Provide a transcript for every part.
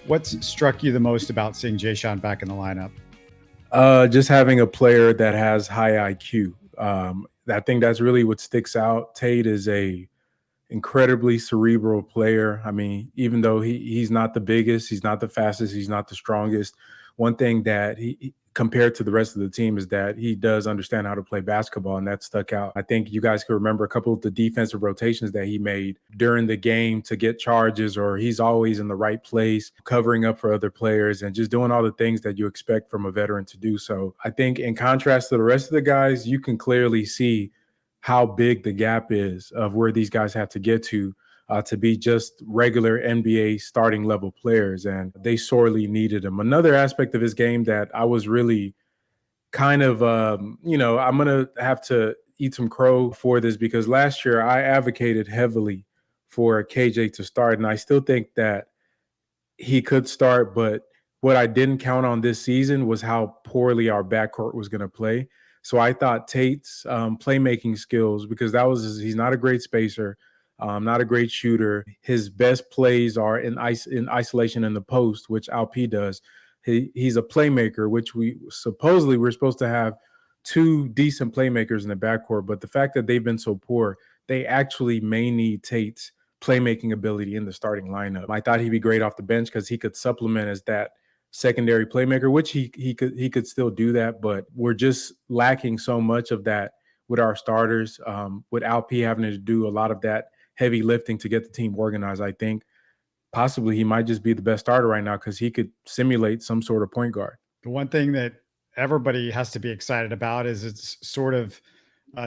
What's struck you the most about seeing Jae'Sean back in the lineup? Just having a player that has high IQ. I think that's really what sticks out. Tate is a incredibly cerebral player. I mean, even though he's not the biggest, he's not the fastest, he's not the strongest. One thing that compared to the rest of the team is that he does understand how to play basketball, and that stuck out. I think you guys can remember a couple of the defensive rotations that he made during the game to get charges, or he's always in the right place, covering up for other players and just doing all the things that you expect from a veteran to do. So I think in contrast to the rest of the guys, you can clearly see how big the gap is of where these guys have to get to be just regular NBA starting level players, and they sorely needed him. Another aspect of his game that I was really kind of, I'm going to have to eat some crow for this because last year I advocated heavily for KJ to start, and I still think that he could start, but what I didn't count on this season was how poorly our backcourt was going to play. So I thought Tate's playmaking skills, because he's not a great spacer, not a great shooter. His best plays are in isolation in the post, which Alp does. He's a playmaker, which we're supposed to have two decent playmakers in the backcourt, but the fact that they've been so poor, they actually may need Tate's playmaking ability in the starting lineup. I thought he'd be great off the bench because he could supplement as that secondary playmaker, which he could still do that, but we're just lacking so much of that with our starters. With Alp having to do a lot of that heavy lifting to get the team organized, I think possibly he might just be the best starter right now because he could simulate some sort of point guard. The one thing that everybody has to be excited about is it's sort of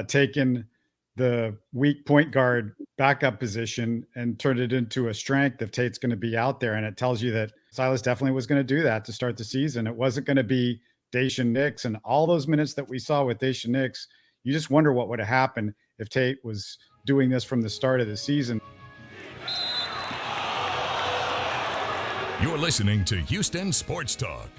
taken the weak point guard backup position and turned it into a strength if Tate's going to be out there. And it tells you that Silas definitely was going to do that to start the season. It wasn't going to be Daishen Nix, and all those minutes that we saw with Daishen Nix, you just wonder what would have happened if Tate was doing this from the start of the season. You're listening to Houston Sports Talk.